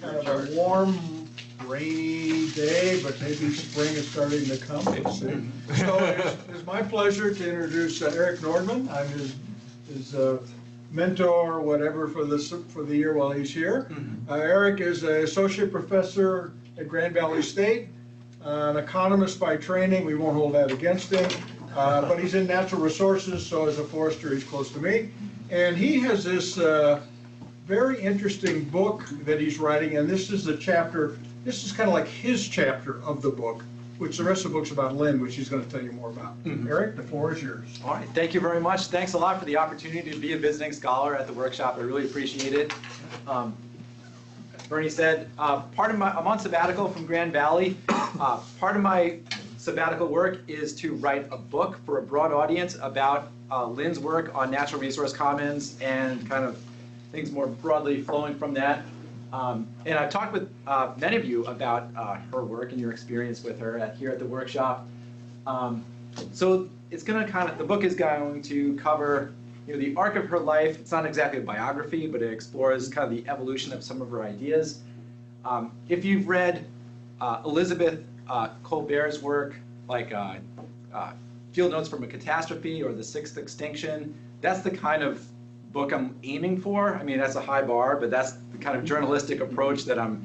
kind of a warm, rainy day, but maybe spring is starting to come. We'll see. So it's my pleasure to introduce Erik Nordman. I'm his mentor, whatever, for the year while he's here. Erik is an associate professor at Grand Valley State, an economist by training. We won't hold that against him, but he's in natural resources, so as a forester, he's close to me. And he has this very interesting book that he's writing, and this is the chapter. This is kind of like his chapter of the book, which the rest of the book's about Lynn, which he's going to tell you more about. Erik, the floor is yours. All right, thank you very much. Thanks a lot for the opportunity to be a visiting scholar at the workshop. I really appreciate it. As Bernie said, I'm on sabbatical from Grand Valley. Part of my sabbatical work is to write a book for a broad audience about Lynn's work on natural resource commons and kind of things more broadly flowing from that. And I've talked with many of you about her work and your experience with her here at the workshop. So it's going to the book is going to cover, the arc of her life. It's not exactly a biography, but it explores kind of the evolution of some of her ideas. If you've read Elizabeth Colbert's work, like Field Notes from a Catastrophe or The Sixth Extinction, that's the kind of book I'm aiming for. I mean, that's a high bar, but that's the kind of journalistic approach that I'm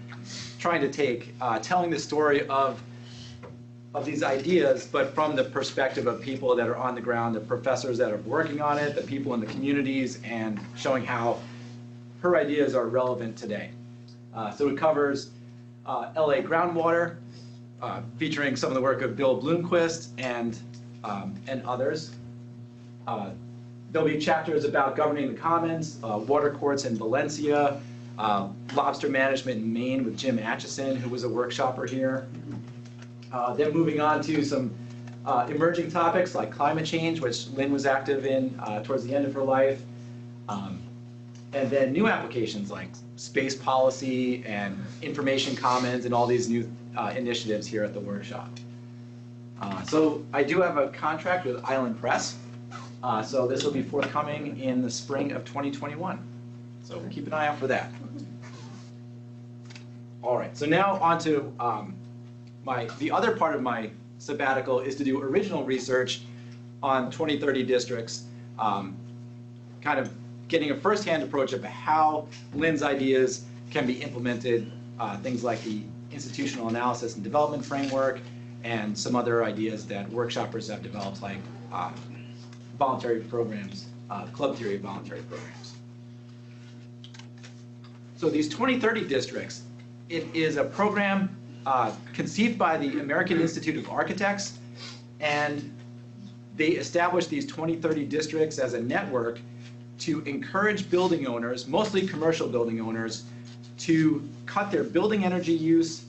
trying to take, telling the story of these ideas, but from the perspective of people that are on the ground, the professors that are working on it, the people in the communities, and showing how her ideas are relevant today. So it covers LA groundwater, featuring some of the work of Bill Bloomquist and others. There'll be chapters about governing the commons, water courts in Valencia, lobster management in Maine with Jim Atchison, who was a workshopper here. Then moving on to some emerging topics like climate change, which Lynn was active in towards the end of her life. And then new applications like space policy and information commons and all these new initiatives here at the workshop. So I do have a contract with Island Press. So this will be forthcoming in the spring of 2021. So keep an eye out for that. All right, so now on to the other part of my sabbatical is to do original research on 2030 districts, kind of getting a first-hand approach of how Lynn's ideas can be implemented, things like the institutional analysis and development framework, and some other ideas that workshoppers have developed, like voluntary programs, club theory of voluntary programs. So these 2030 districts, it is a program conceived by the American Institute of Architects, and they established these 2030 districts as a network to encourage building owners, mostly commercial building owners, to cut their building energy use,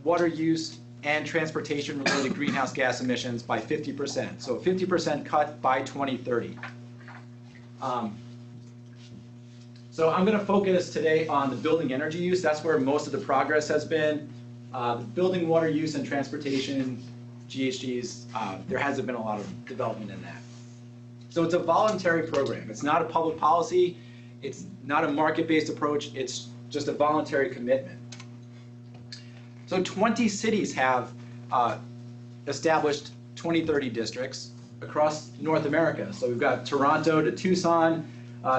water use, and transportation-related greenhouse gas emissions by 50%. So a 50% cut by 2030. So I'm going to focus today on the building energy use. That's where most of the progress has been. The building water use and transportation, GHGs, there hasn't been a lot of development in that. So it's a voluntary program. It's not a public policy. It's not a market-based approach. It's just a voluntary commitment. So 20 cities have established 2030 districts across North America. So we've got Toronto to Tucson,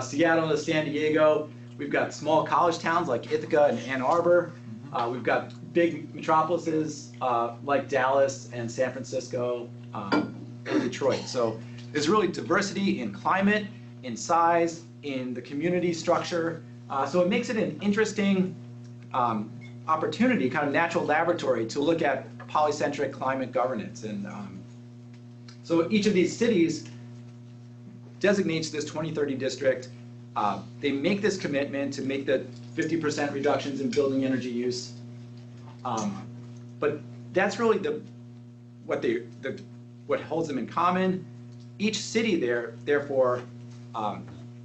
Seattle to San Diego. We've got small college towns like Ithaca and Ann Arbor. We've got big metropolises like Dallas and San Francisco and Detroit. So there's really diversity in climate, in size, in the community structure. So it makes it an interesting opportunity, kind of natural laboratory, to look at polycentric climate governance. And so each of these cities designates this 2030 district. They make this commitment to make the 50% reductions in building energy use. But that's really what holds them in common. Each city therefore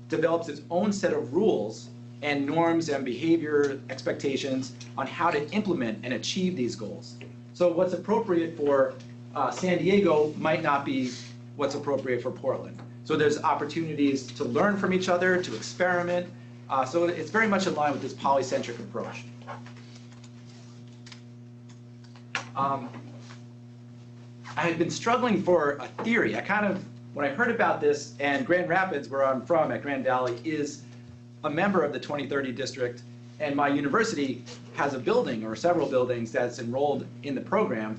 develops its own set of rules and norms and behavior expectations on how to implement and achieve these goals. So what's appropriate for San Diego might not be what's appropriate for Portland. So there's opportunities to learn from each other, to experiment, So it's very much in line with this polycentric approach. I had been struggling for a theory. When I heard about this, and Grand Rapids, where I'm from at Grand Valley, is a member of the 2030 district, and my university has a building or several buildings that's enrolled in the program.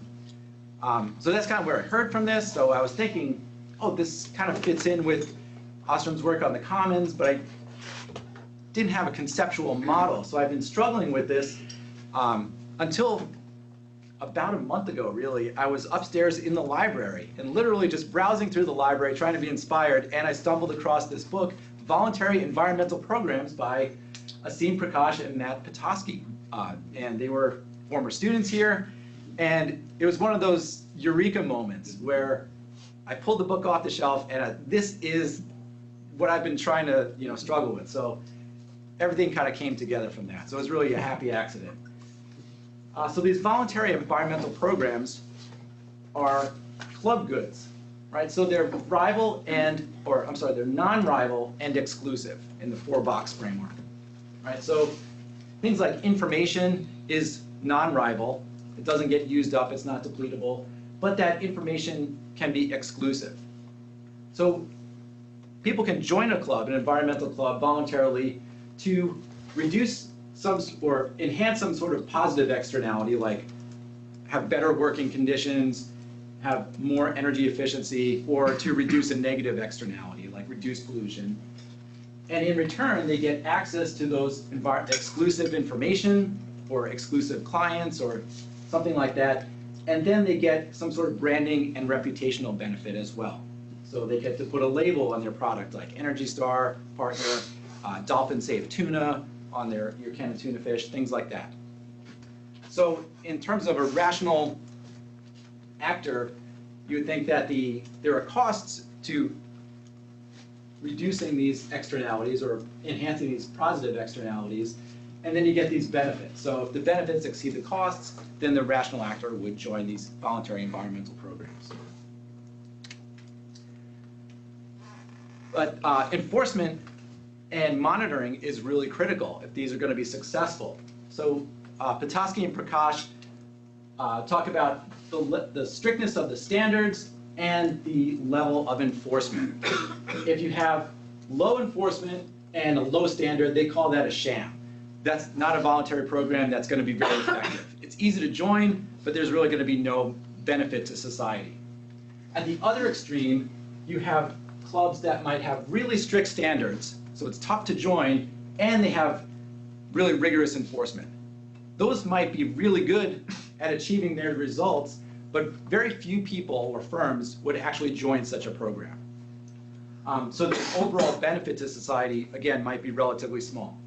So that's kind of where I heard from this. So I was thinking, oh, this kind of fits in with Ostrom's work on the commons, but I didn't have a conceptual model. So I've been struggling with this until about a month ago, really. I was upstairs in the library and literally just browsing through the library, trying to be inspired, and I stumbled across this book, Voluntary Environmental Programs by Asim Prakash and Matt Petoskey. And they were former students here. And it was one of those eureka moments where I pulled the book off the shelf, and this is what I've been trying to struggle with. So everything kind of came together from that. So it was really a happy accident. So these voluntary environmental programs are club goods, right? So they're they're non-rival and exclusive in the 4-box framework, right? So things like information is non-rival. It doesn't get used up, it's not depletable, but that information can be exclusive. So people can join a club, an environmental club, voluntarily to reduce or enhance some sort of positive externality, like have better working conditions, have more energy efficiency, or to reduce a negative externality, like reduce pollution. And in return, they get access to those exclusive information or exclusive clients or something like that. And then they get some sort of branding and reputational benefit as well. So they get to put a label on their product, like Energy Star Partner, Dolphin Safe Tuna on your can of tuna fish, things like that. So in terms of a rational actor, you would think that there are costs to reducing these externalities or enhancing these positive externalities, and then you get these benefits. So if the benefits exceed the costs, then the rational actor would join these voluntary environmental programs. But enforcement and monitoring is really critical if these are going to be successful. So Petoskey and Prakash talk about the strictness of the standards and the level of enforcement. If you have low enforcement and a low standard, they call that a sham. That's not a voluntary program that's going to be very effective. It's easy to join, but there's really going to be no benefit to society. At the other extreme, you have clubs that might have really strict standards, so it's tough to join, and they have really rigorous enforcement. Those might be really good at achieving their results, but very few people or firms would actually join such a program. So the overall benefit to society, again, might be relatively small.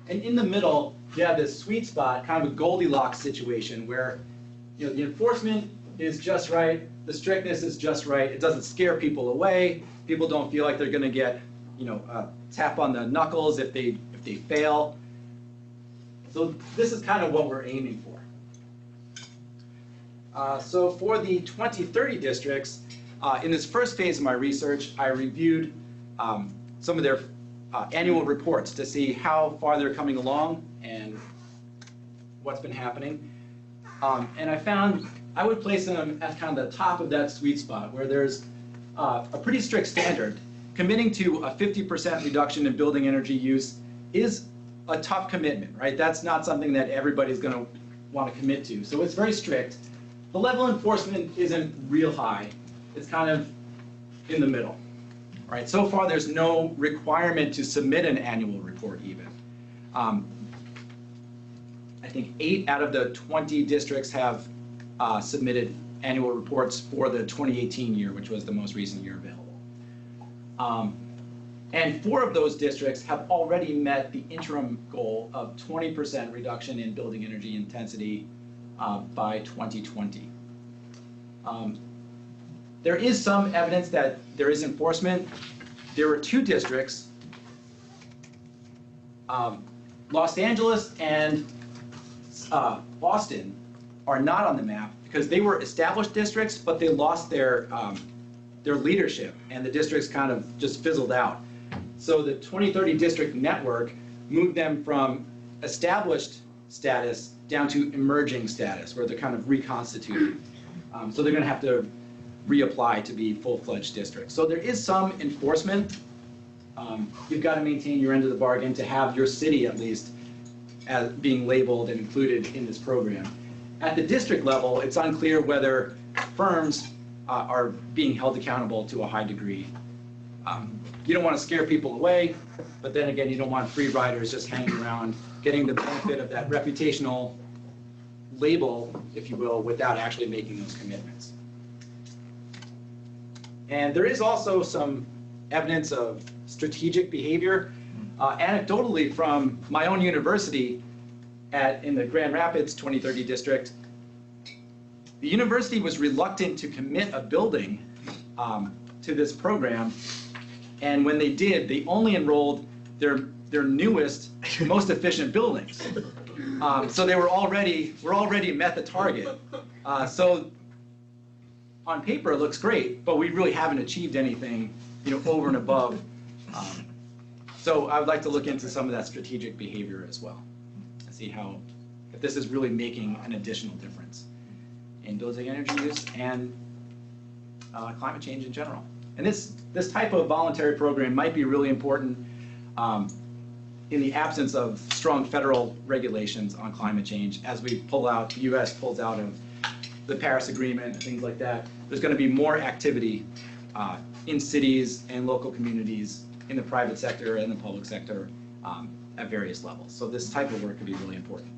And in the middle, you have this sweet spot, kind of a Goldilocks situation where the enforcement is just right, the strictness is just right, it doesn't scare people away, people don't feel like they're going to get a tap on the knuckles if they fail. So this is kind of what we're aiming for. So for the 2030 districts, in this first phase of my research, I reviewed some of their annual reports to see how far they're coming along and what's been happening. And I found I would place them at kind of the top of that sweet spot where there's a pretty strict standard. Committing to a 50% reduction in building energy use is a tough commitment, right? That's not something that everybody's going to want to commit to. So it's very strict. The level of enforcement isn't real high. It's kind of in the middle, right? So far, there's no requirement to submit an annual report even. I think 8 out of the 20 districts have submitted annual reports for the 2018 year, which was the most recent year available. And 4 of those districts have already met the interim goal of 20% reduction in building energy intensity by 2020. There is some evidence that there is enforcement. There were 2 districts, Los Angeles and Boston are not on the map because they were established districts, but they lost their leadership, and the districts kind of just fizzled out. So the 2030 district network move them from established status down to emerging status, where they're kind of reconstituted. So they're going to have to reapply to be full-fledged districts. So there is some enforcement. You've got to maintain your end of the bargain to have your city, at least, as being labeled and included in this program. At the district level, it's unclear whether firms are being held accountable to a high degree. You don't want to scare people away, but then again, you don't want free riders just hanging around, getting the benefit of that reputational label, if you will, without actually making those commitments. And there is also some evidence of strategic behavior, anecdotally from my own university in the Grand Rapids 2030 district. The university was reluctant to commit a building to this program, and when they did, they only enrolled their newest, most efficient buildings. So they were already met the target. So on paper, it looks great, but we really haven't achieved anything, over and above. So I would like to look into some of that strategic behavior as well, and see if this is really making an additional difference in building energy use and climate change in general. And this type of voluntary program might be really important in the absence of strong federal regulations on climate change. As we the US pulls out of the Paris Agreement and things like that, there's going to be more activity in cities and local communities, in the private sector and the public sector at various levels. So this type of work could be really important.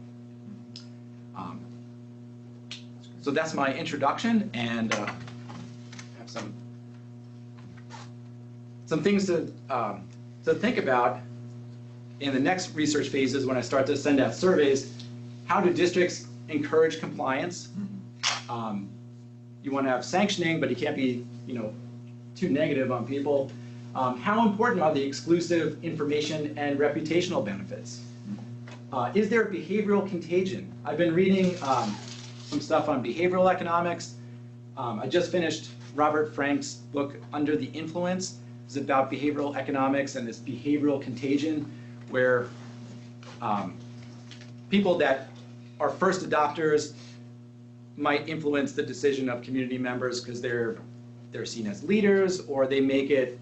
So that's my introduction, and I have some things to think about in the next research phases when I start to send out surveys. How do districts encourage compliance? You want to have sanctioning, but you can't be, too negative on people. How important are the exclusive information and reputational benefits? Is there behavioral contagion? I've been reading some stuff on behavioral economics. I just finished Robert Frank's book, Under the Influence. It's about behavioral economics and this behavioral contagion, where people that are first adopters might influence the decision of community members because they're seen as leaders, or they make it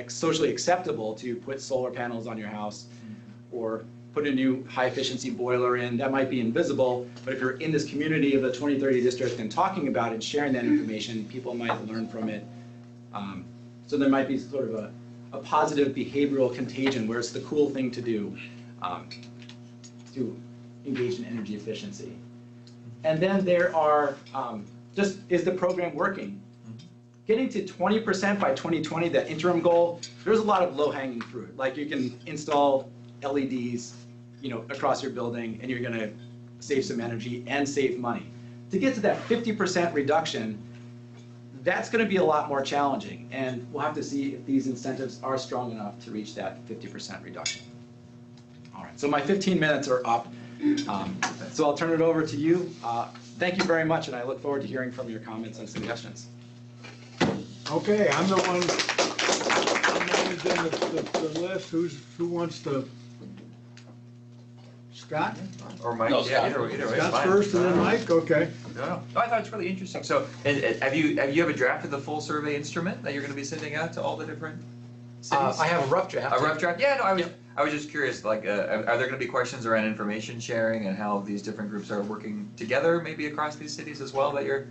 socially acceptable to put solar panels on your house or put a new high efficiency boiler in. That might be invisible, but if you're in this community of the 2030 district and talking about it, sharing that information, people might learn from it. So there might be sort of a positive behavioral contagion where it's the cool thing to do to engage in energy efficiency. And then there are, is the program working? Getting to 20% by 2020, that interim goal, there's a lot of low-hanging fruit. Like you can install LEDs, across your building, and you're going to save some energy and save money. To get to that 50% reduction, that's going to be a lot more challenging, and we'll have to see if these incentives are strong enough to reach that 50% reduction. All right, so my 15 minutes are up, so I'll turn it over to you. Thank you very much, and I look forward to hearing from your comments and suggestions. Okay, I'm the one managing the list. Who wants to? Scott? Or Mike? No, Yeah, Scott. either way. Scott's fine. first, and then Mike. Okay. No, I thought it's really interesting. So, have you a draft of the full survey instrument that you're going to be sending out to all the different cities? I have a rough draft. A rough draft? Yeah, no, I was just curious, like, are there going to be questions around information sharing and how these different groups are working together, maybe across these cities as well, that you're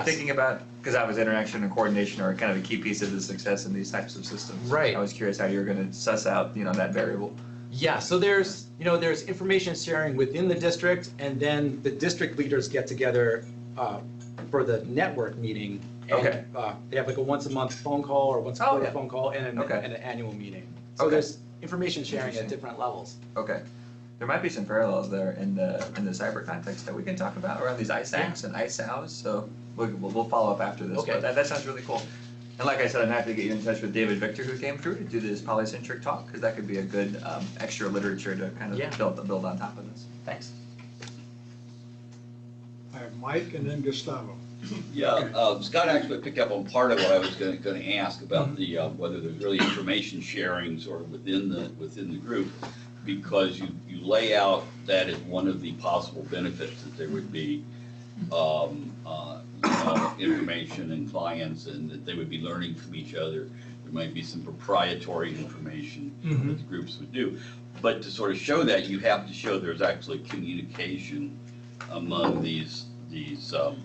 thinking about? Because that was interaction and coordination are kind of a key piece of the success in these types of systems. Right. I was curious how you're going to suss out, that variable. Yeah, so there's information sharing within the district, and then the district leaders get together for the network meeting. And, Okay. They have like a once a month phone call or once a quarter phone call and an annual meeting. So there's information sharing at different levels. Okay. There might be some parallels there in the cyber context that we can talk about around these ISACs and ISOWs. So we'll follow up after this. Okay. But that sounds really cool. And like I said, I'm happy to get you in touch with David Victor, who came through to do this polycentric talk, because that could be a good extra literature to kind of build on top of this. Thanks. I have Mike and then Gustavo. Yeah, Scott actually picked up on part of what I was going to ask about the whether there's really information sharing sort of within the group. because you lay out that as one of the possible benefits, that there would be information and clients, and that they would be learning from each other. There might be some proprietary information that the groups would do. But to sort of show that, you have to show there's actually communication among these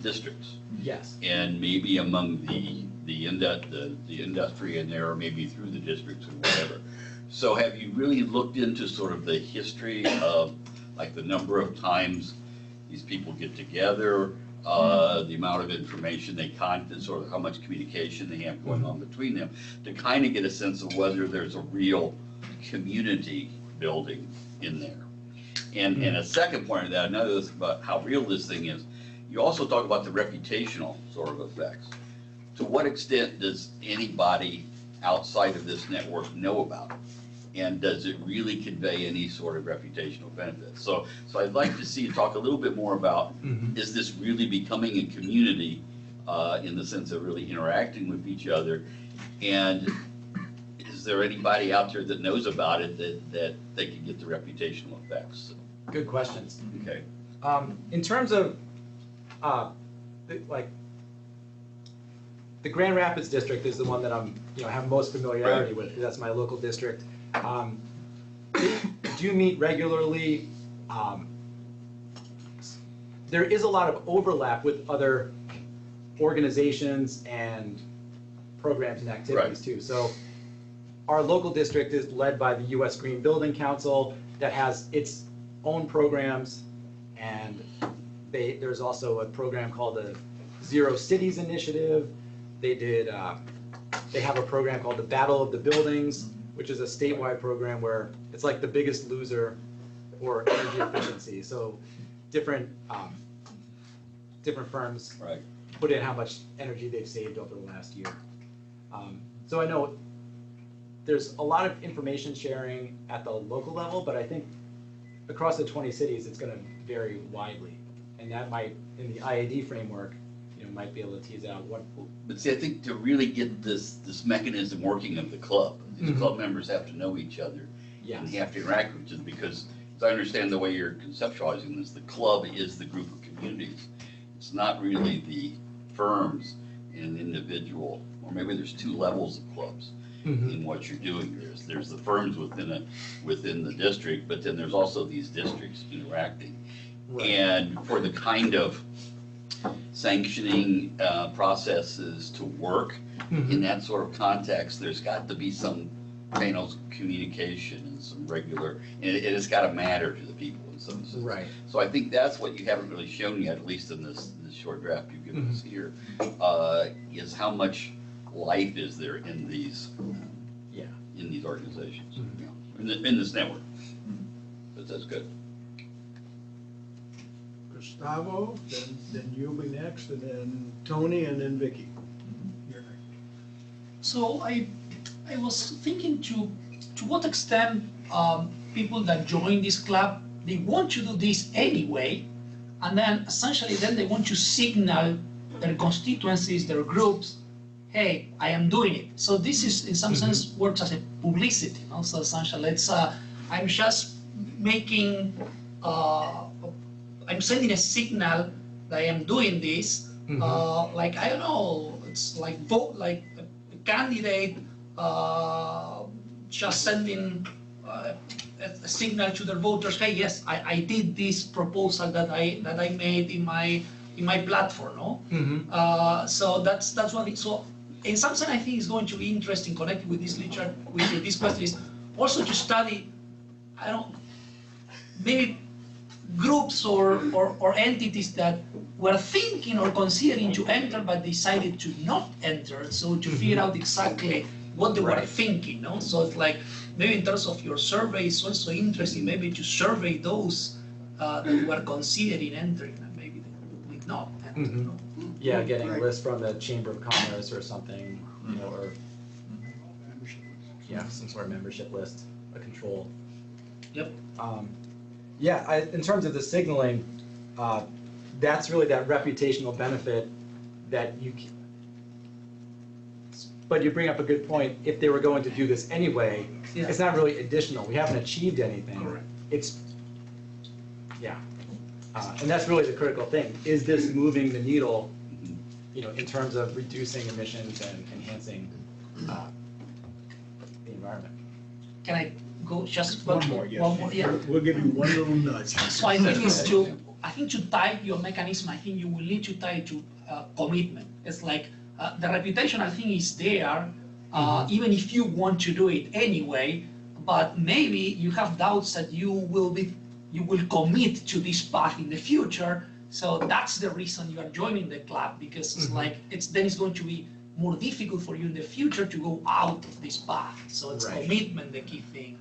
districts. Yes. And maybe among the industry in there, or maybe through the districts or whatever. So have you really looked into sort of the history of, like, the number of times these people get together, the amount of information they sort of how much communication they have going on between them, to kind of get a sense of whether there's a real community building in there? And a second point of that, another thing about how real this thing is, you also talk about the reputational sort of effects. To what extent does anybody outside of this network know about it? And does it really convey any sort of reputational benefits? So I'd like to see you talk a little bit more about, is this really becoming a community in the sense of really interacting with each other? And is there anybody out there that knows about it that they can get the reputational effects? Good questions. Okay. In terms of, the Grand Rapids district is the one that I'm, have most familiarity with, because that's my local district. They do meet regularly. There is a lot of overlap with other organizations and programs and activities too. So our local district is led by the U.S. Green Building Council that has its own programs, and there's also a program called the Zero Cities Initiative. They have a program called the Battle of the Buildings, which is a statewide program where it's like the Biggest Loser for energy efficiency. So different firms put in how much energy they've saved over the last year. So I know there's a lot of information sharing at the local level, but I think across the 20 cities, it's going to vary widely. And that might, in the IAD framework, might be able to tease out what. But see, I think to really get this mechanism working of the club, these club members have to know each other. Yes. And they have to interact with each other, because as I understand the way you're conceptualizing this, the club is the group of communities. It's not really the firms and individual, or maybe there's two levels of clubs in what you're doing. There's the firms within the district, but then there's also these districts interacting. Right. And for the kind of sanctioning processes to work in that sort of context, there's got to be some channels of communication and some regular, and it has got to matter to the people in some sense. Right. So I think that's what you haven't really shown yet, at least in this short draft you've given us here, is how much life is there in these organizations, in this network. But that's good. Gustavo, then you'll be next, and then Tony, and then Vicky. You're next. So I was thinking to what extent people that join this club, they want to do this anyway, and then essentially then they want to signal their constituencies, their groups, hey, I am doing it. So this is in some sense works as a publicity. So essentially it's I'm just making I'm sending a signal that I am doing this, like, I don't know, it's like vote, like a candidate just sending a signal to their voters, hey, yes, I did this proposal that I made in my platform, no? So that's one thing. So in some sense, I think it's going to be interesting connected with this literature, with this question, is also to study, I don't, maybe groups or entities that were thinking or considering to enter but decided to not enter, so to figure out exactly what they were thinking, no? So it's like, maybe in terms of your survey, it's also interesting maybe to survey those that were considering entering, and maybe they did not enter, no? Yeah, getting a list from the Chamber of Commerce or something, or some sort of membership list, a control. Yep. In terms of the signaling, that's really that reputational benefit that but you bring up a good point. If they were going to do this anyway, Yeah. it's not really additional. We haven't achieved anything. Correct. It's, yeah. And that's really the critical thing. Is this moving the needle, in terms of reducing emissions and enhancing the environment? Can I go just One more, yes. One more, yeah. We'll give you one little nudge. So I think to tie your mechanism, I think you will need to tie it to commitment. It's like the reputation, I think, is there, even if you want to do it anyway, but maybe you have doubts that you will commit to this path in the future. So that's the reason you are joining the club, because it's like then it's going to be more difficult for you in the future to go out of this path. So it's Right. commitment the key thing,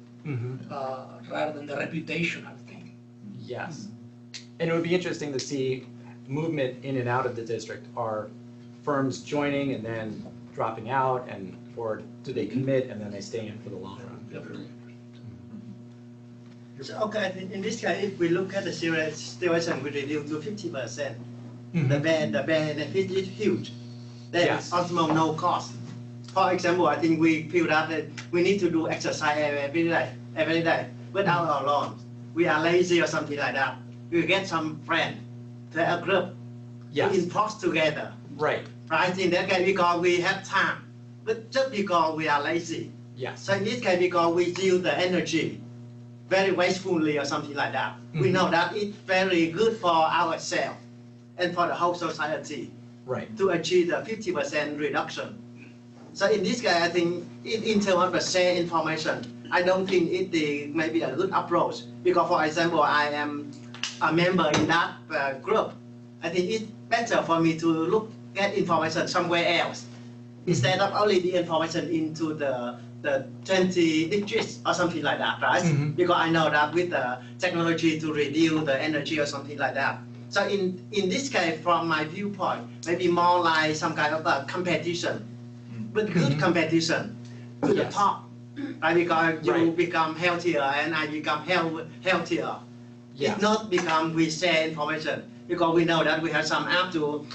rather than the reputation, I think. Yes. And it would be interesting to see movement in and out of the district. Are firms joining and then dropping out, or do they commit and then they stay in for the long run? So, okay, in this case, if we look at the situation, we reduce to 50%. The benefit is huge. Then Yes. optimum no cost. For example, I think we feel that we need to do exercise every day without our alone. We are lazy or something like that. We get some friend to a group Yes. to impose together. Right. Right? In that case, because we have time, but just because we are lazy. Yes. So in this case, because we use the energy very wastefully or something like that, we know that it's very good for ourselves and for the whole society Right. to achieve the 50% reduction. So in this case, I think in terms of the share information, I don't think it may be a good approach. Because for example, I am a member in that group. I think it's better for me to get information somewhere else instead of only the information into the 20 districts or something like that, right? Because I know that with the technology to reduce the energy or something like that. So in this case, from my viewpoint, maybe more like some kind of a competition, but good competition to the Yes. top, right? Because you Right. become healthier and I become healthier. Yes. It's not become we share information, because we know that we have some app to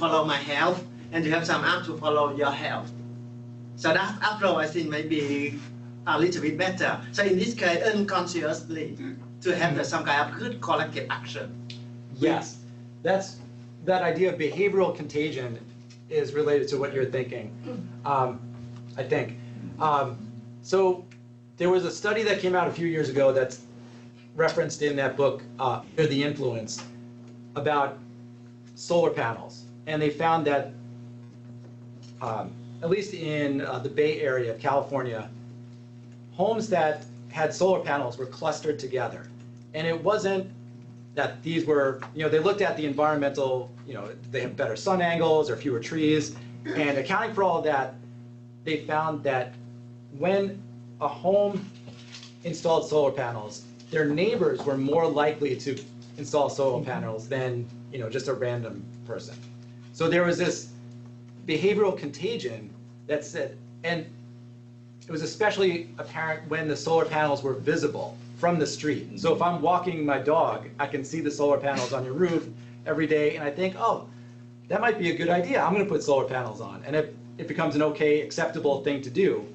follow my health, and you have some app to follow your health. So that approach, I think, may be a little bit better. So in this case, unconsciously, to have some kind of good collective action. Yes. That idea of behavioral contagion is related to what you're thinking, I think. So there was a study that came out a few years ago that's referenced in that book, Under the Influence, about solar panels. And they found that, at least in the Bay Area of California, homes that had solar panels were clustered together. And it wasn't that these were, they looked at the environmental, they have better sun angles or fewer trees. And accounting for all of that, they found that when a home installed solar panels, their neighbors were more likely to install solar panels than, just a random person. So there was this behavioral contagion that said, and it was especially apparent when the solar panels were visible from the street. So if I'm walking my dog, I can see the solar panels on your roof every day, and I think, oh, that might be a good idea. I'm going to put solar panels on. And it becomes an okay, acceptable thing to do.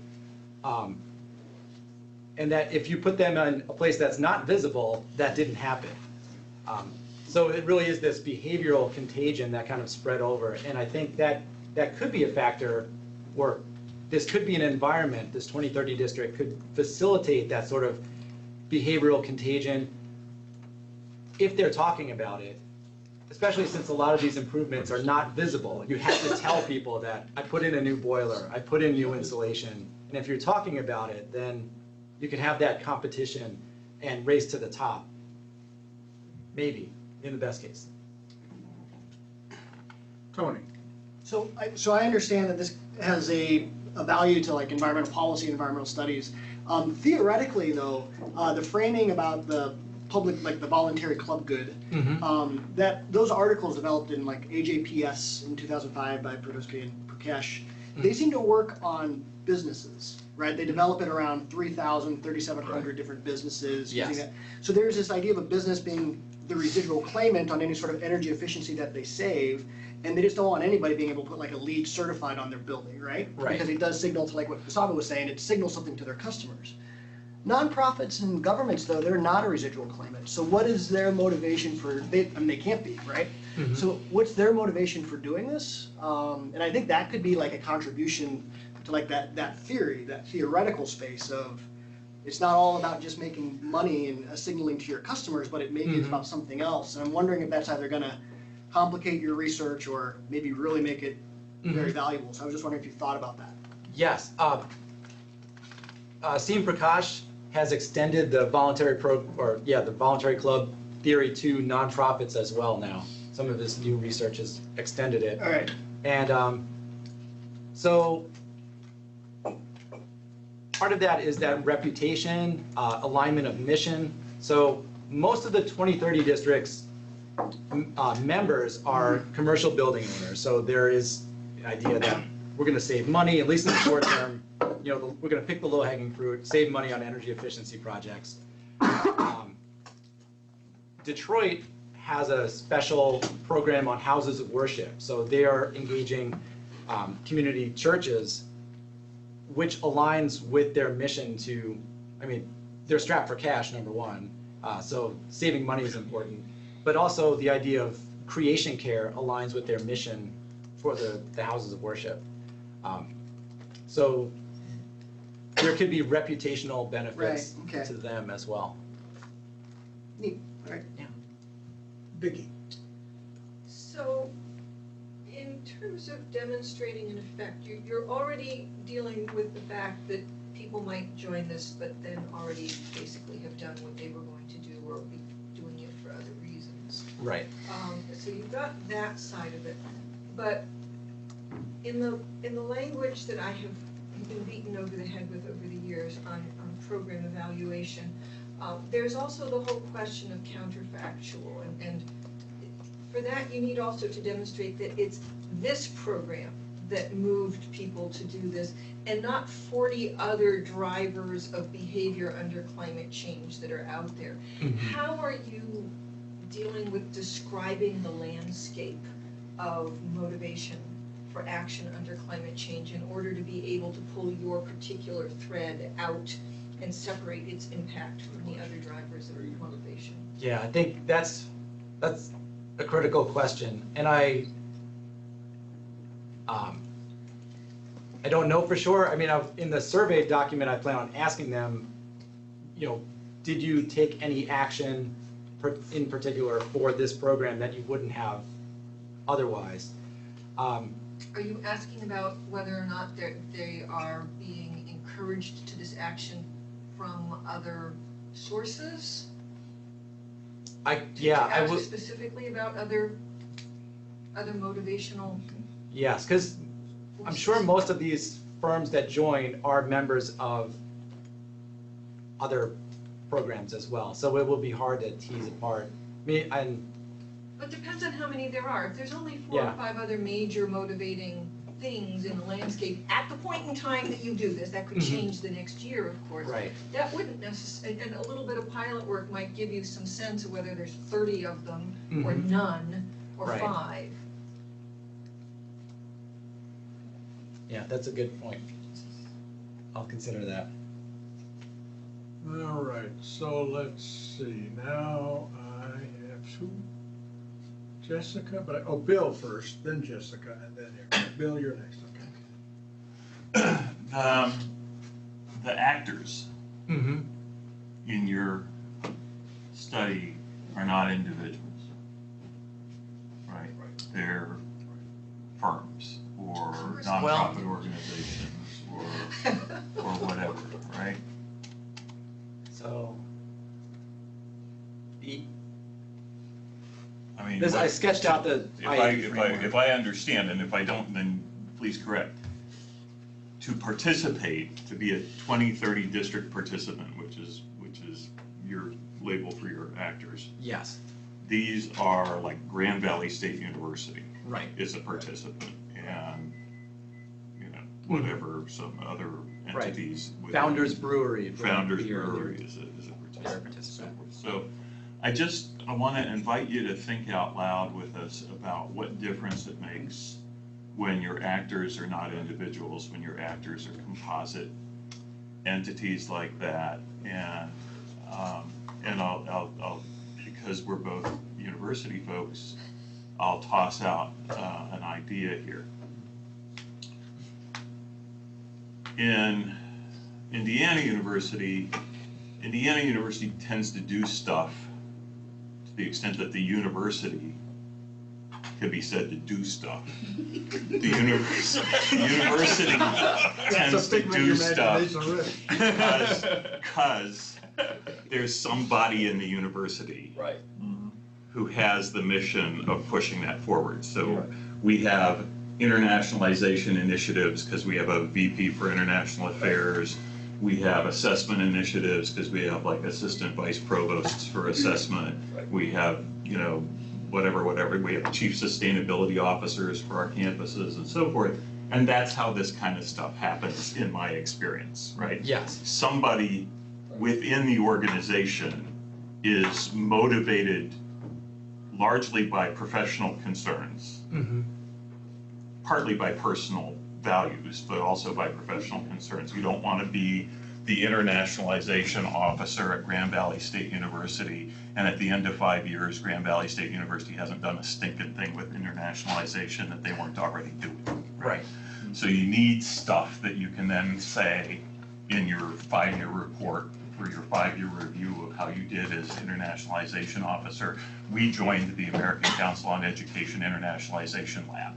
And that if you put them in a place that's not visible, that didn't happen. So it really is this behavioral contagion that kind of spread over. And I think that could be a factor where this could be an environment, this 2030 district could facilitate that sort of behavioral contagion if they're talking about it, especially since a lot of these improvements are not visible. You have to tell people that I put in a new boiler, I put in new insulation. And if you're talking about it, then you can have that competition and race to the top. Maybe, in the best case. Tony? So I understand that this has a value to like environmental policy, environmental studies. Theoretically, though, the framing about the public, like the voluntary club good, that those articles developed in like AJPS in 2005 by Podolsky and Prakash, they seem to work on businesses, right? They develop it around 3,000, 3,700 different businesses using Yes. that. So there's this idea of a business being the residual claimant on any sort of energy efficiency that they save, and they just don't want anybody being able to put like a LEED certified on their building, right? Right. Because it does signal to, like what Kusaba was saying, it signals something to their customers. Nonprofits and governments, though, they're not a residual claimant. So what is their motivation for, they can't be, right? Mhm. So what's their motivation for doing this? And I think that could be like a contribution to like that theory, that theoretical space of, it's not all about just making money and signaling to your customers, but it maybe is about something else. And I'm wondering if that's either gonna complicate your research or maybe really make it very valuable. So I was just wondering if you thought about that. Yes. Seem Prakash has extended the voluntary the voluntary club theory to nonprofits as well now. Some of his new research has extended it. All right. And so part of that is that reputation, alignment of mission. So most of the 2030 districts members are commercial building owners. So there is the idea that we're going to save money, at least in the short term. You know, we're going to pick the low-hanging fruit, save money on energy efficiency projects. Detroit has a special program on houses of worship. So they are engaging community churches, which aligns with their mission to, I mean, they're strapped for cash, number one. So saving money is important. But also the idea of creation care aligns with their mission for the houses of worship. So there could be reputational benefits Right, okay. to them as well. Neat. All right. Yeah. Vicki. So, in terms of demonstrating an effect, you're already dealing with the fact that people might join this, but then already basically have done what they were going to do or be doing it for other reasons. Right. So you've got that side of it, but in the language that I have been beaten over the head with over the years on program evaluation, there's also the whole question of counterfactual, and for that you need also to demonstrate that it's this program that moved people to do this and not 40 other drivers of behavior under climate change that are out there. How are you dealing with describing the landscape of motivation for action under climate change in order to be able to pull your particular thread out and separate its impact from the other drivers of motivation? Yeah, I think that's a critical question, and I don't know for sure. I mean, in the survey document, I plan on asking them, you know, did you take any action in particular for this program that you wouldn't have otherwise? Are you asking about whether or not they are being encouraged to this action from other sources? I Ask would. specifically about other motivational Yes, because I'm sure most of these firms that join are members of other programs as well, so it will be hard to tease apart. I mean, But depends on how many there are. If there's only 4 Yeah. or 5 other major motivating things in the landscape at the point in time that you do this, that could change the next year, of course. right. That wouldn't necessarily, and a little bit of pilot work might give you some sense of whether there's 30 of them, or none, or Right. 5. Yeah, that's a good point. I'll consider that. All right, so let's see, now I have who? Jessica, Bill first, then Jessica, and then Eric. Bill, you're next, okay. The actors Mm-hmm. in your study are not individuals, right? They're firms or nonprofit organizations or whatever, right? So, I mean, I sketched out the if I understand, and if I don't, then please correct. To participate, to be a 2030 district participant, which is your label for your actors. Yes. These are like Grand Valley State University Right. is a participant, and whatever, some other Right. entities. within- Founders Brewery. for Founders beer. Brewery is a They're a participant. and so participant. forth. So I want to invite you to think out loud with us about what difference it makes when your actors are not individuals, when your actors are composite entities like that. And I'll because we're both university folks, I'll toss out an idea here. In Indiana University tends to do stuff to the extent that the university could be said to do stuff. The university tends to do stuff because there's somebody in the university Right. who has the mission of pushing that forward. So we have internationalization initiatives because we have a VP for international affairs. We have assessment initiatives because we have like assistant vice provosts for assessment. We have, whatever. We have chief sustainability officers for our campuses and so forth. And that's how this kind of stuff happens in my experience, right? Yes. Somebody within the organization is motivated largely by professional concerns, partly by personal values, but also by professional concerns. You don't want to be the internationalization officer at Grand Valley State University, and at the end of 5 years, Grand Valley State University hasn't done a stinking thing with internationalization that they weren't already doing. Right. So you need stuff that you can then say in your 5-year report or your 5-year review of how you did as internationalization officer. We joined the American Council on Education Internationalization Lab,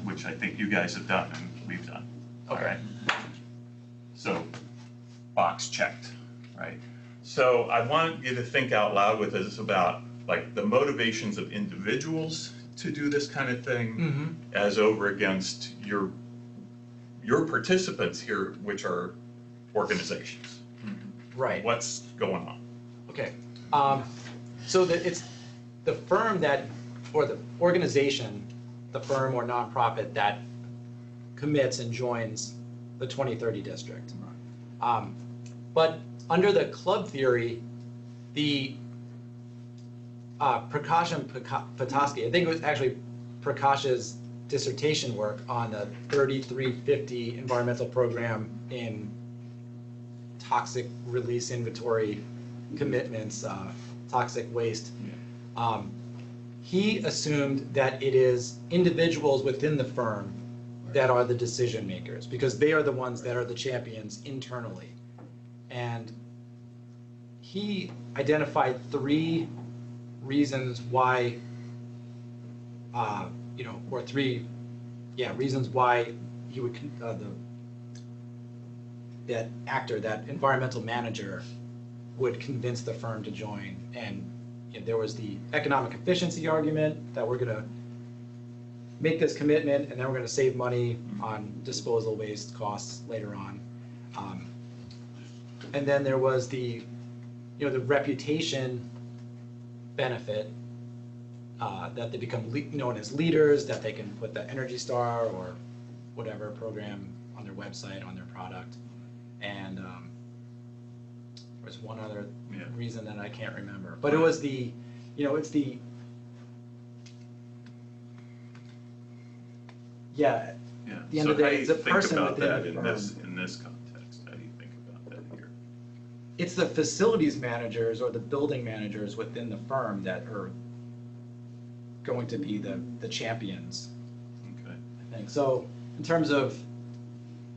which I think you guys have done and we've done. All right. So, box checked, right? So I want you to think out loud with us about like the motivations of individuals to do this kind of thing as over against your participants here, which are organizations. Right. What's going on? Okay. So it's the firm or the organization, the firm or nonprofit that commits and joins the 2030 district. But under the club theory, the Prakash and Petoskey, I think it was actually Prakash's dissertation work on the 3350 environmental program in toxic release inventory commitments, toxic waste. He assumed that it is individuals within the firm that are the decision makers, because they are the ones that are the champions internally. And he identified 3 reasons why, reasons why he would, that actor, that environmental manager would convince the firm to join. And there was the economic efficiency argument that we're gonna make this commitment and then we're gonna save money on disposal waste costs later on. And then there was the reputation benefit, that they become known as leaders, that they can put the Energy Star or whatever program on their website, on their product. And there's one other reason that I can't remember, but it was the, it's the, at the end of the day, it's a person within the firm. In this context, how do you think about that here? It's the facilities managers or the building managers within the firm that are going to be the champions. Okay. I think so. In terms of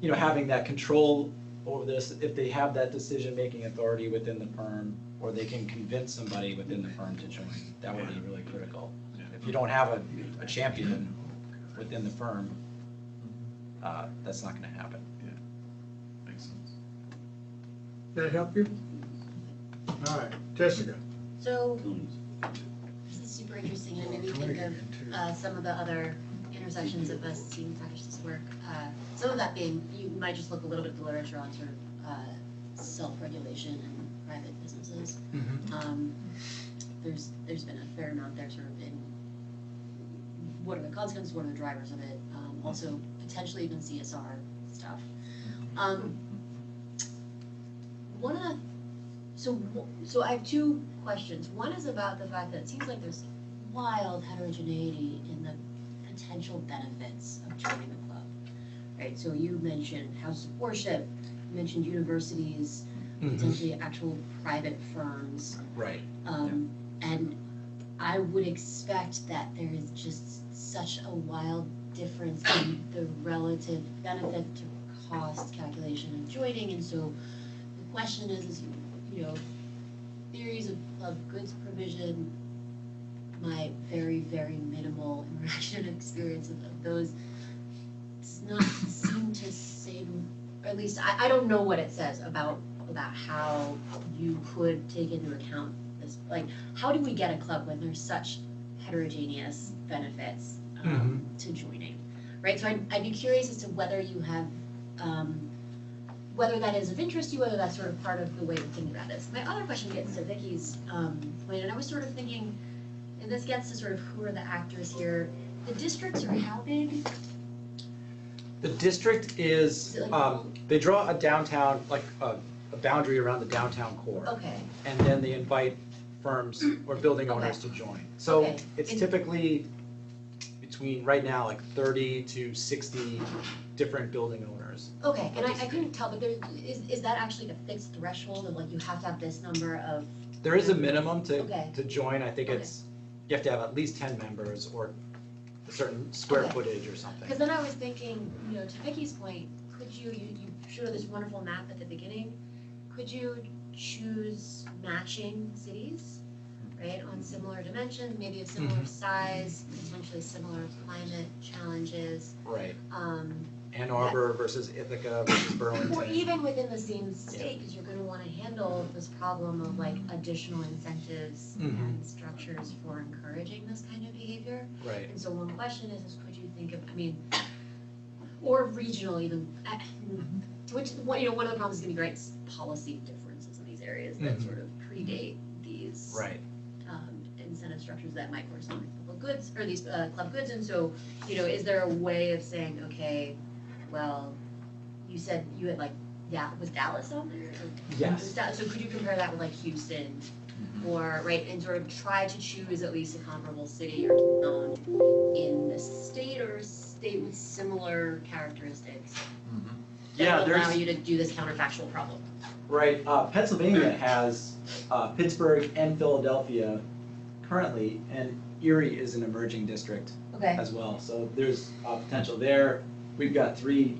having that control over this, if they have that decision-making authority within the firm, or they can convince somebody within the firm to join, that would be really critical. Yeah. If you don't have a champion within the firm, that's not going to happen. Makes sense. Did that help you? All right, Jessica. So, this is super interesting, and it made me think of some of the other intersections of us seeing Prakash's work. Some of that being, you might just look a little bit at the literature on sort of self-regulation and private businesses. There's been a fair amount there sort of in what are the consequences, what are the drivers of it. Also potentially even CSR stuff. One of the, so I have two questions. One is about the fact that it seems like there's wild heterogeneity in the potential benefits of joining the club, right? So you mentioned houses of worship, you mentioned universities, potentially actual private firms. Right. And I would expect that there is just such a wild difference in the relative benefit to cost calculation of joining, and so the question is you know, theories of goods provision, my very, very minimal interaction experience of those does not seem to say, or at least I don't know what it says about how you could take into account this, like, how do we get a club when there's such heterogeneous benefits to joining, right? So I'd be curious as to whether you have, whether that is of interest to you, whether that's sort of part of the way of thinking about this. My other question gets to Vicky's point, and I was sort of thinking, and this gets to sort of who are the actors here. The districts are how big? The district is, they draw a downtown, like a boundary around the downtown core. Okay. And then they invite firms or building owners to join. So it's typically between, right now, like 30 to 60 different building owners. Okay, and I couldn't tell, but is that actually a fixed threshold of like you have to have this number of? There is a minimum to join. I think it's, you have to have at least 10 members or a certain square footage or something. Because then I was thinking, you know, to Vicky's point, could you showed this wonderful map at the beginning, could you choose matching cities, right, on similar dimensions, maybe of similar size, potentially similar climate challenges? Right. Ann Arbor versus Ithaca versus Burlington. Or even within the same state, because you're going to want to handle this problem of like additional incentives and structures for encouraging this kind of behavior. Right. And so one question is could you think of, I mean, or regional even, which, you know, one of the problems is going to be great policy differences in these areas that sort of predate these incentive structures that might correspond with public goods, or these club goods. And so, you know, is there a way of saying, okay, well, you said you had like, was Dallas on there? Yes. So could you compare that with like Houston, or, right, and sort of try to choose at least a comparable city or town in the state, or a state with similar characteristics that will allow you to do this counterfactual problem? Right. Pennsylvania has Pittsburgh and Philadelphia currently, and Erie is an emerging district as well. So there's potential there. We've got 3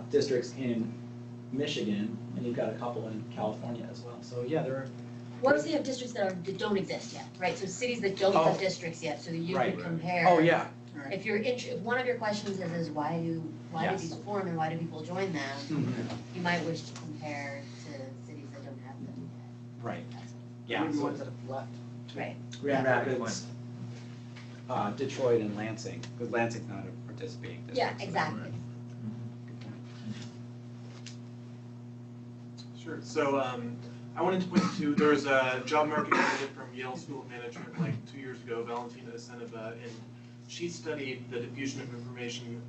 districts in Michigan, and you've got a couple in California as well. So yeah, there are. What if you have districts that don't exist yet, right? So cities that don't have districts yet, so that you could compare. Oh yeah. If you're if one of your questions is why do these form and why do people join them, you might wish to compare to cities that don't have them. Right. Yeah. Maybe ones that have left. Right. Grand Rapids, Detroit, and Lansing, because Lansing's not a participating district. Yeah, exactly. Sure. So I wanted to point to, there was a job market candidate from Yale School of Management like 2 years ago, Valentina Seneva, and she studied the diffusion of information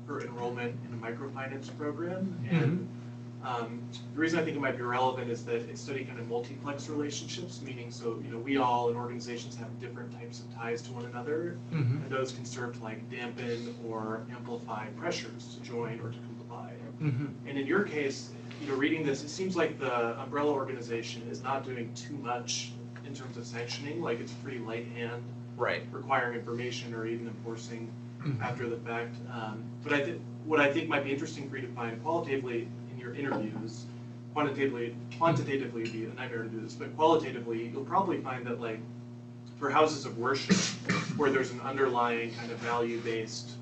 for enrollment in a microfinance program. And the reason I think it might be relevant is that it studied kind of multiplex relationships, meaning so, you know, we all in organizations have different types of ties to one another, and those can serve to like dampen or amplify pressures to join or to comply. And in your case, you know, reading this, it seems like the umbrella organization is not doing too much in terms of sanctioning, like it's a pretty light hand, requiring information or even enforcing after the fact. But what I think might be interesting for you to find qualitatively in your interviews, quantitatively would be a nightmare to do this, but qualitatively, you'll probably find that like for houses of worship, where there's an underlying kind of value-based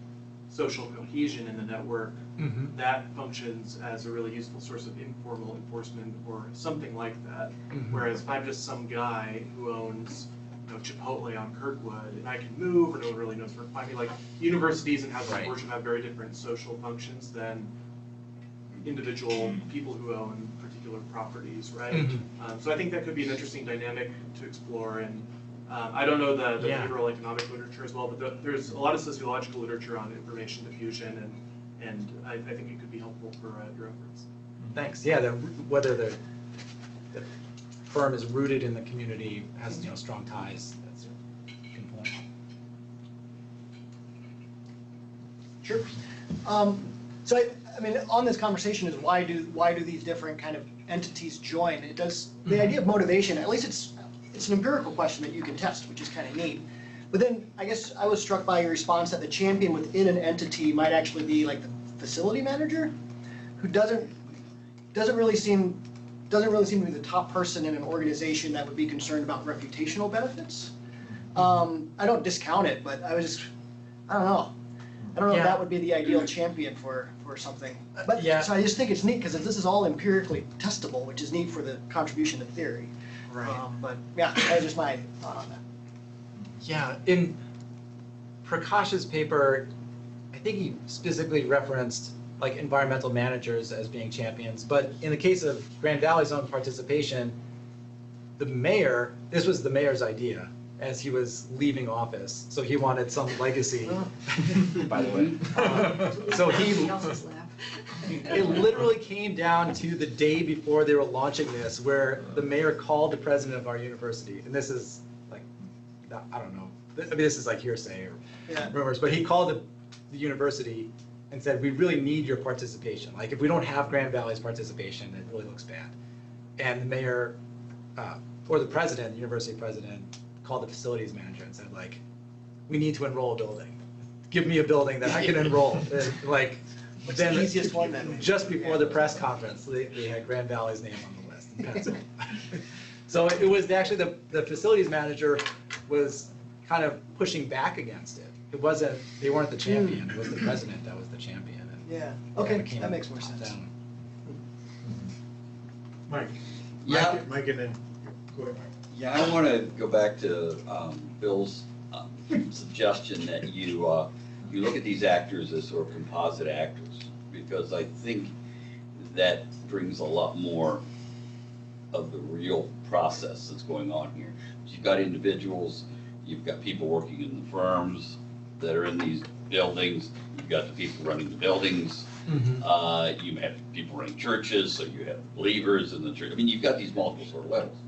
social cohesion in the network, that functions as a really useful source of informal enforcement or something like that. Whereas if I'm just some guy who owns, you know, Chipotle on Kirkwood and I can move or no one really knows where to find me, like universities and houses of worship have very different social functions than individual people who own particular properties, right? So I think that could be an interesting dynamic to explore, and I don't know the behavioral economic literature as well, but there's a lot of sociological literature on information diffusion, and I think it could be helpful for your efforts. Thanks. Yeah, whether the firm is rooted in the community, has strong ties. That's a good point. Sure. So I mean, on this conversation is why do these different kind of entities join? It does the idea of motivation. At least it's an empirical question that you can test, which is kind of neat. But then I guess I was struck by your response that the champion within an entity might actually be like the facility manager, who doesn't really seem to be the top person in an organization that would be concerned about reputational benefits. I don't discount it, but I don't know if that would be the ideal champion for something. But so I just think it's neat because this is all empirically testable, which is neat for the contribution to theory. Right. But yeah, that was just my thought on that. Yeah, in Prakash's paper, I think he specifically referenced like environmental managers as being champions, but in the case of Grand Valley's own participation, this was the mayor's idea as he was leaving office, so he wanted some legacy, by the way. So it literally came down to the day before they were launching this, where the mayor called the president of our university, and this is like, I don't know, I mean, this is like hearsay or rumors, but he called the university and said, we really need your participation. Like, if we don't have Grand Valley's participation, it really looks bad. And the mayor, or the president, the university president, called the facilities manager and said, like, we need to enroll a building. Give me a building that I can enroll. Like, then the easiest one then? Just before the press conference, they had Grand Valley's name on the list in Pennsylvania. So it was actually the facilities manager was kind of pushing back against it. It wasn't, they weren't the champion, it was the president that was the champion. And yeah, okay, that makes more sense. Mike. Yeah. Mike and then, go ahead, Mike. Yeah, I want to go back to Bill's suggestion that you look at these actors as sort of composite actors, because I think that brings a lot more of the real process that's going on here. You've got individuals, you've got people working in the firms that are in these buildings, you've got the people running the buildings, you have people running churches, so you have believers in the church. I mean, you've got these multiple sort of levels.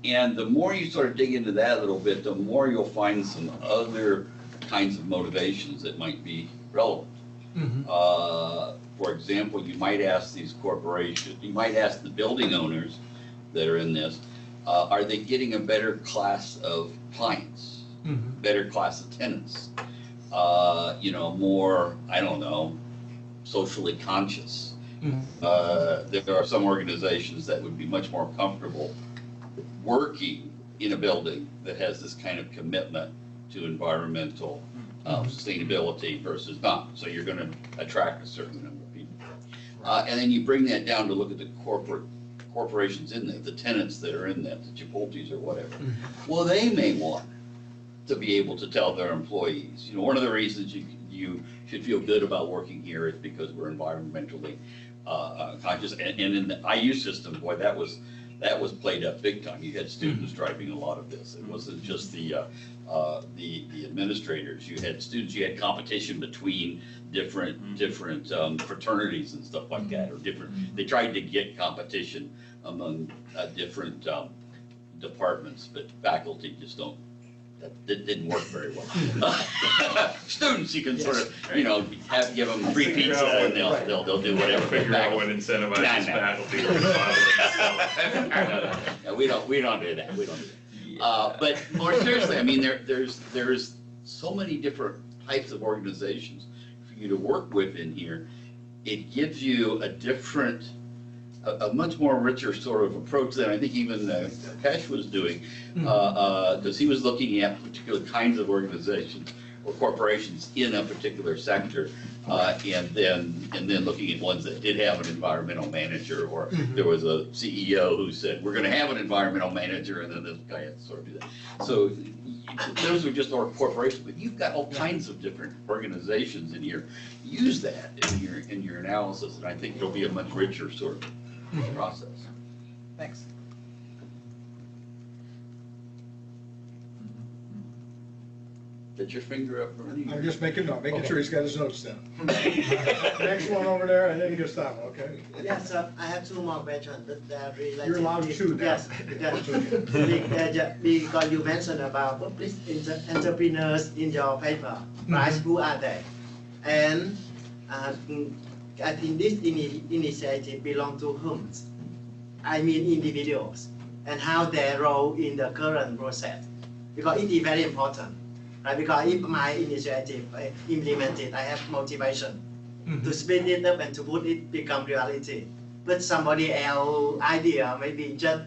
And the more you sort of dig into that a little bit, the more you'll find some other kinds of motivations that might be relevant. For example, you might ask these corporations, you might ask the building owners that are in this, are they getting a better class of clients, better class of tenants, more, I don't know, socially conscious. There are some organizations that would be much more comfortable working in a building that has this kind of commitment to environmental sustainability versus not. So you're going to attract a certain number of people. And then you bring that down to look at the corporations in there, the tenants that are in there, the Chipotles or whatever. Well, they may want to be able to tell their employees, one of the reasons you should feel good about working here is because we're environmentally conscious. And in the IU system, boy, that was played up big time. You had students driving a lot of this. It wasn't just the administrators. You had students. You had competition between different fraternities and stuff like that, or different. They tried to get competition among different departments, but faculty just don't. That didn't work very well. Students, you can sort of, give them free pizza and they'll do whatever. Figure out what incentivizes faculty. No, we don't do that. We don't do that. But more seriously, I mean, there's so many different types of organizations for you to work with in here. It gives you a much more richer sort of approach than I think even Pesh was doing, because he was looking at particular kinds of organizations or corporations in a particular sector, and then looking at ones that did have an environmental manager, or there was a CEO who said, we're going to have an environmental manager, and then this guy had to sort of do that. So those are just our corporations, but you've got all kinds of different organizations in here. Use that in your analysis, and I think it'll be a much richer sort of process. Thanks. Get your finger up, Bernie. I'm just making Okay. sure he's got his notes down. Next one over there, and then Gustavo, okay? Yes, I have two more questions, but they are related. You're allowed two now. Yes, because you mentioned about public entrepreneurs in your paper, right? Who are they? And I think this initiative belongs to whom? I mean individuals, and how their role in the current process, because it is very important. Right? Because if my initiative implemented, I have motivation to speed it up and to put it become reality. But somebody else idea maybe just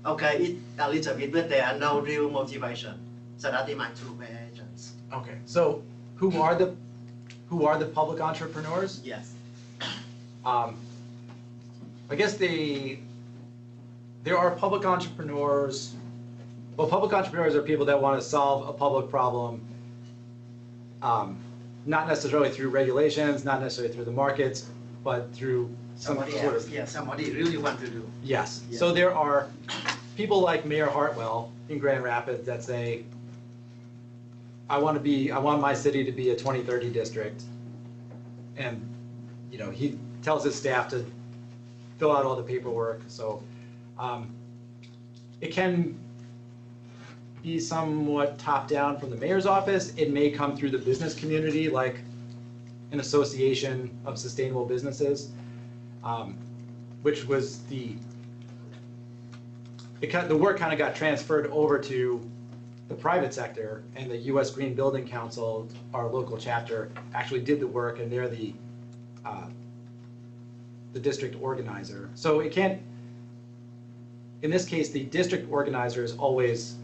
okay, it a little bit, but there are no real motivation. So that is my two questions. Okay, so who are the public entrepreneurs? Yes. I guess there are public entrepreneurs. Well, public entrepreneurs are people that want to solve a public problem, not necessarily through regulations, not necessarily through the markets, but through some Somebody sort else, of. yeah, somebody really want to do. Yes. Yeah. So there are people like Mayor Hartwell in Grand Rapids that say, I want my city to be a 2030 district. And, he tells his staff to fill out all the paperwork. So it can be somewhat top down from the mayor's office. It may come through the business community, like an association of sustainable businesses, which was the work kind of got transferred over to the private sector, and the U.S. Green Building Council, our local chapter, actually did the work, and they're the district organizer. So it can't, in this case, the district organizer is always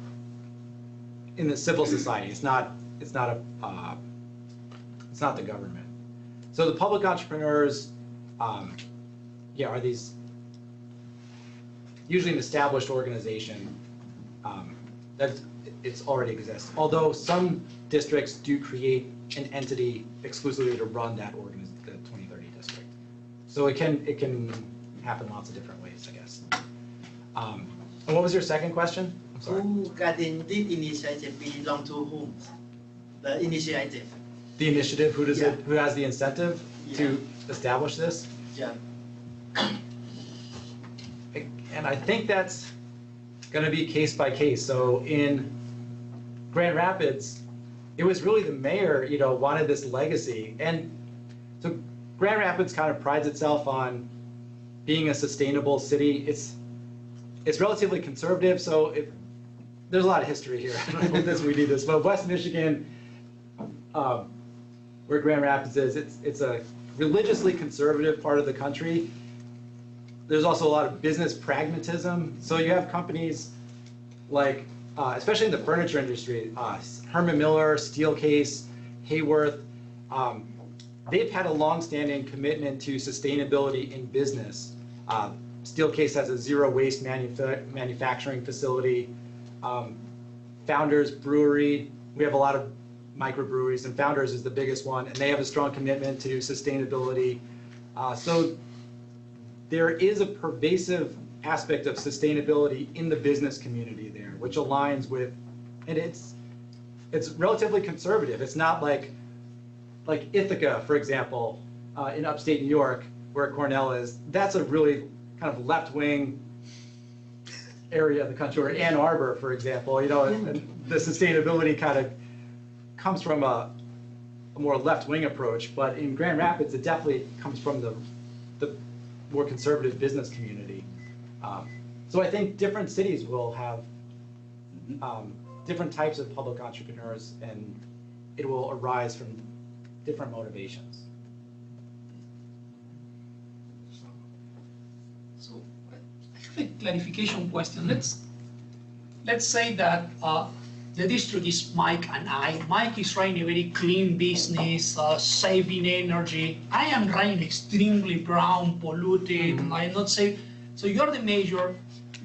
in the civil society. It's not the government. So the public entrepreneurs, are these usually an established organization that it's already exists. Although some districts do create an entity exclusively to run that the 2030 district. So it can happen lots of different ways, I guess. And what was your second question? I'm sorry. Who getting this initiative belong to whom? The initiative. The initiative, who Yeah. who has the incentive to establish this? Yeah. And I think that's gonna be case by case. So in Grand Rapids, it was really the mayor, wanted this legacy. And so Grand Rapids kind of prides itself on being a sustainable city. It's relatively conservative, so there's a lot of history here. I don't know if we need this, but West Michigan, where Grand Rapids is, it's a religiously conservative part of the country. There's also a lot of business pragmatism. So you have companies like, especially in the furniture industry, Herman Miller, Steelcase, Hayworth, they've had a long-standing commitment to sustainability in business. Steelcase has a zero waste manufacturing facility. Founders Brewery, we have a lot of microbreweries, and Founders is the biggest one, and they have a strong commitment to sustainability. So there is a pervasive aspect of sustainability in the business community there, which aligns with, and it's relatively conservative. It's not like Ithaca, for example, in upstate New York, where Cornell is. That's a really kind of left-wing area of the country, or Ann Arbor, for example. And the sustainability kind of comes from a more left-wing approach. But in Grand Rapids, it definitely comes from the more conservative business community. So I think different cities will have different types of public entrepreneurs, and it will arise from different motivations. So I have a clarification question. Let's say that the district is Mike and I. Mike is running a very clean business, saving energy. I am running extremely brown, polluted. I'm not safe. So you're the mayor.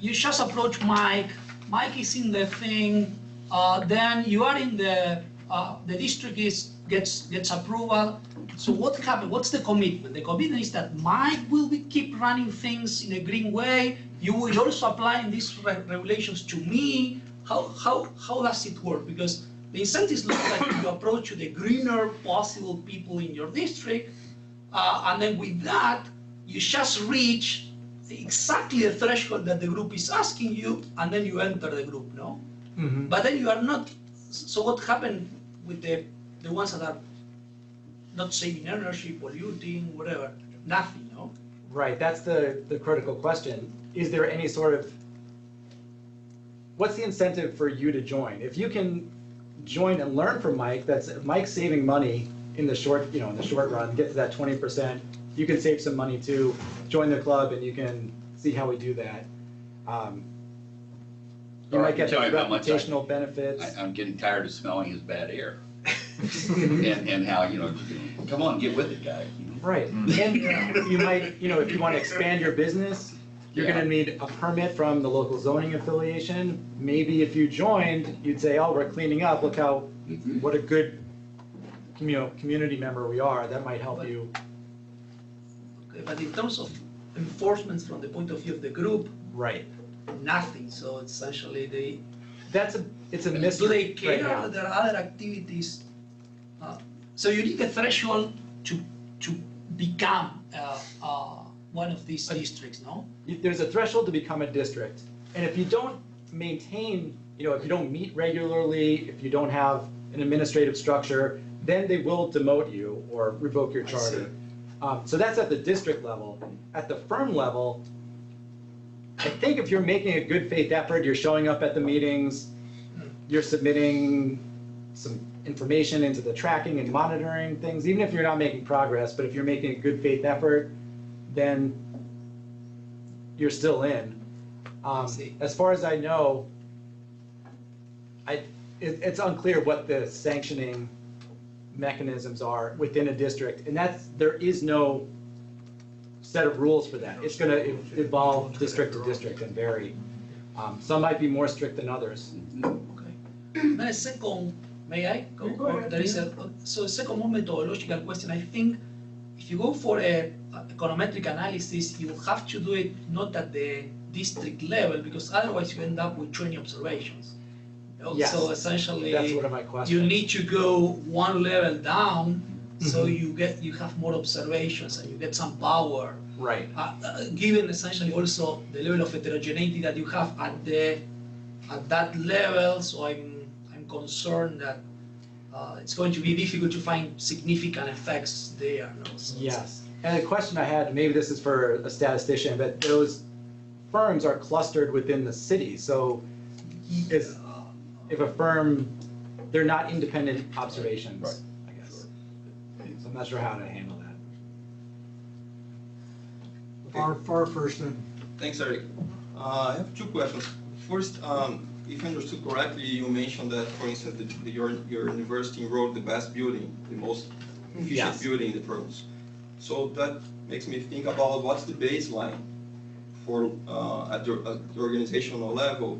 You just approach Mike. Mike is in the thing. Then you are in the district gets approval. So what happened? What's the commitment? The commitment is that Mike will keep running things in a green way. You will also apply these regulations to me. How does it work? Because the incentives look like you approach the greener possible people in your district, and then with that, you just reach exactly the threshold that the group is asking you, and then you enter the group, no? Mhm. But then you are not, so what happened with the ones that are not saving energy, polluting, whatever? Nothing, no? Right, that's the critical question. Is there any sort of, what's the incentive for you to join? If you can join and learn from Mike, Mike's saving money in the short run, get to that 20%. You can save some money too, join the club, and you can see how we do that. You might get the Tell you how much reputational benefits. I'm getting tired of smelling his bad air. And how, come on, get with it, guy. Right, and you might, if you want to expand your business, you're Yeah. gonna need a permit from the local zoning affiliation. Maybe if you joined, you'd say, oh, we're cleaning up, look how, what a good, community member we are, that might help you. Okay, but in terms of enforcement from the point of view of the group, Right. nothing, so essentially It's a do mystery they right care now. that there are other activities? So you need a threshold to become one of these districts, no? There's a threshold to become a district, and if you don't maintain, if you don't meet regularly, if you don't have an administrative structure, then they will demote you or revoke your charter. So that's at the district level. At the firm level, I think if you're making a good faith effort, you're showing up at the meetings, you're submitting some information into the tracking and monitoring things, even if you're not making progress, but if you're making a good faith effort, then you're still in. As far as I know, it's unclear what the sanctioning mechanisms are within a district, and there is no set of rules for that. It's gonna evolve district to district and vary. Some might be more strict than others. Okay. Then a second, may I go? Go ahead, There is a second more methodological question. I think if you go for a econometric analysis, you have to do it not at the district level, because otherwise you end up with 20 observations. Yes, So essentially, that's one of my questions. you need to go one level down, so you have more observations and you get some power. Right. Given essentially also the level of heterogeneity that you have at that level, so I'm concerned that it's going to be difficult to find significant effects there. No? So Yes. And the question I had, maybe this is for a statistician, but those firms are clustered within the city. So if a firm, they're not independent observations, Right. I guess. So I'm not sure how to handle that. Far first then. Thanks, Eric. I have two questions. First, if I understood correctly, you mentioned that, for instance, your university enrolled the best building, the most efficient Yes. building in the programs. So that makes me think about what's the baseline for at the organizational level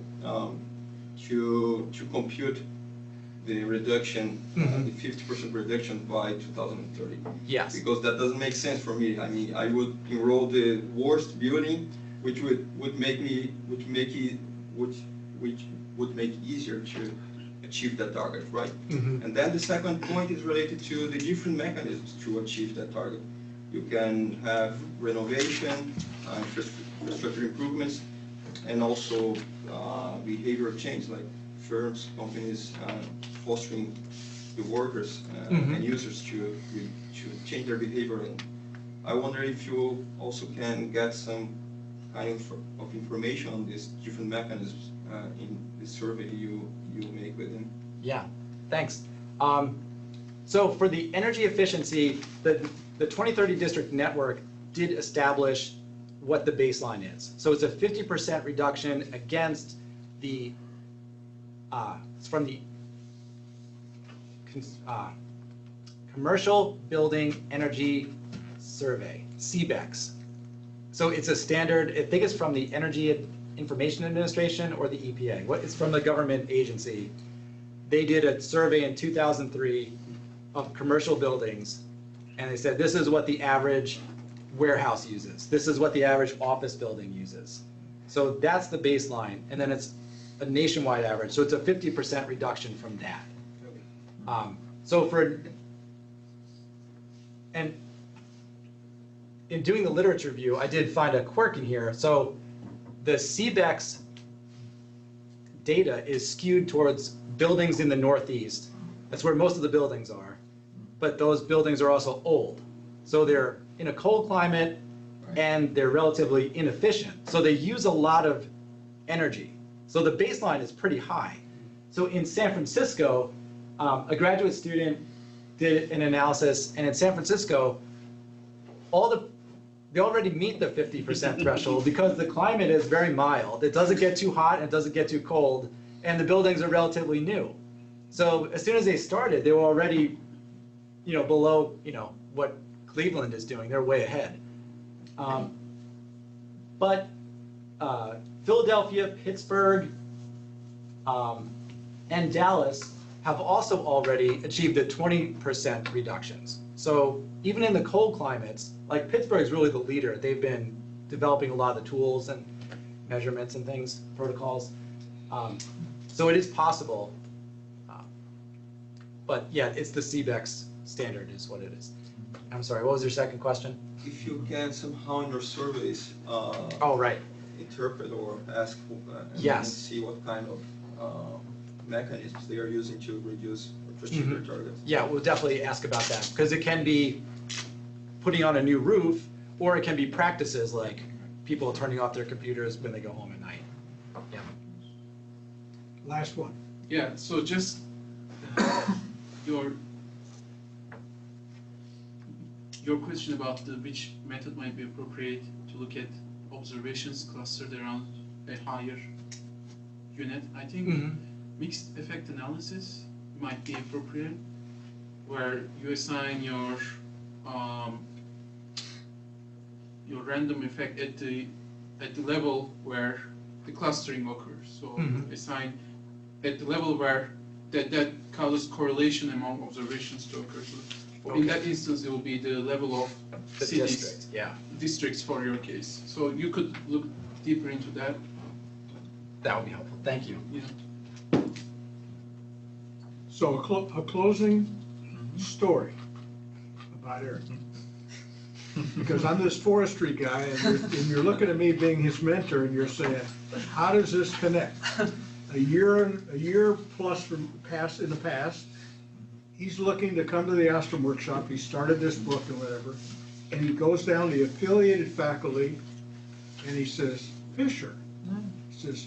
to compute the reduction, the 50% reduction by 2030. Yes. Because that doesn't make sense for me. I mean, I would enroll the worst building, which would make it easier to achieve that target, right? And then the second point is related to the different mechanisms to achieve that target. You can have renovation, infrastructure improvements, and also behavioral change, like firms, companies fostering the workers and users to change their behavior. And I wonder if you also can get some kind of information on these different mechanisms in the survey you make with them. Yeah, thanks. So for the energy efficiency, the 2030 district network did establish what the baseline is. So it's a 50% reduction against the, it's from the Commercial Building Energy Survey, CBEX. So it's a standard, I think it's from the Energy Information Administration or the EPA. It's from the government agency. They did a survey in 2003 of commercial buildings, and they said, this is what the average warehouse uses. This is what the average office building uses. So that's the baseline, and then it's a nationwide average. So it's a 50% reduction from that. So and in doing the literature review, I did find a quirk in here. So the CBEX data is skewed towards buildings in the Northeast. That's where most of the buildings are. But those buildings are also old. So they're in a cold climate and they're relatively inefficient. So they use a lot of energy. So the baseline is pretty high. So in San Francisco, a graduate student did an analysis, and in San Francisco, they already meet the 50% threshold because the climate is very mild. It doesn't get too hot and it doesn't get too cold, and the buildings are relatively new. So as soon as they started, they were already, below, what Cleveland is doing. They're way ahead. But Philadelphia, Pittsburgh, and Dallas have also already achieved the 20% reductions. So even in the cold climates, like Pittsburgh is really the leader. They've been developing a lot of the tools and measurements and things, protocols. So it is possible. But yeah, it's the CBEX standard is what it is. I'm sorry, what was your second question? If you can somehow in your surveys oh, right. interpret or ask and Yes. see what kind of mechanisms they are using to reduce or to achieve their targets. Yeah, we'll definitely ask about that because it can be putting on a new roof, or it can be practices like people turning off their computers when they go home at night. Yeah. Last one. Yeah, so just your question about which method might be appropriate to look at observations clustered around a higher unit. I think mixed effect analysis might be appropriate, where you assign your random effect at the level where the clustering occurs. So assign at the level where that causes correlation among observations to occur. So in that instance, it will be the level of The cities, district, yeah. districts for your case. So you could look deeper into that. That would be helpful. Thank you. Yeah. So a closing story about Erik. Because I'm this forestry guy, and you're looking at me being his mentor, and you're saying, how does this connect? A year plus in the past, he's looking to come to the Ostrom workshop. He started this book and whatever, and he goes down to the affiliated faculty, and he says, Fisher, he says,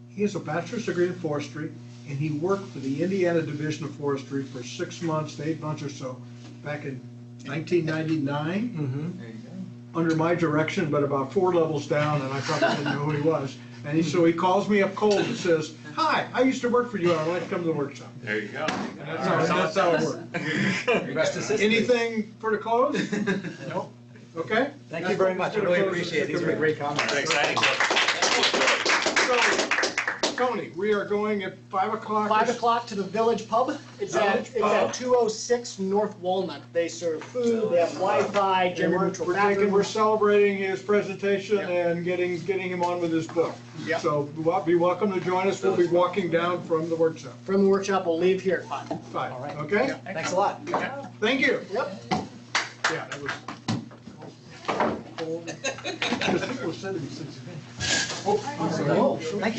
he has a bachelor's degree in forestry, and he worked for the Indiana Division of Forestry for 6 months to 8 months or so back in 1999, There you go. under my direction, but about 4 levels down, and I probably didn't know who he was. And so he calls me up cold and says, hi, I used to work for you, I'd like to come to the workshop. There you go. And that's how it worked. Rest is history. Anything for the close? Nope. Okay? Thank you very much. I really appreciate it. These were great comments. Exciting. So, Tony, we are going at 5 o'clock. 5 o'clock to the Village Pub. It's at Pub. 206 North Walnut. They serve food, they have Wi-Fi, And gender we're neutral thinking we're bathrooms. celebrating his presentation Yep. and getting him on with his book. Yep. So be welcome to join us. We'll be walking down from the workshop. From the workship, we'll leave here at 5. 5, All right. okay? Thanks a lot. Thank you. Yep. Yeah, that was. Because people said to me since then. Oh, I'm sorry. Oh, thank you.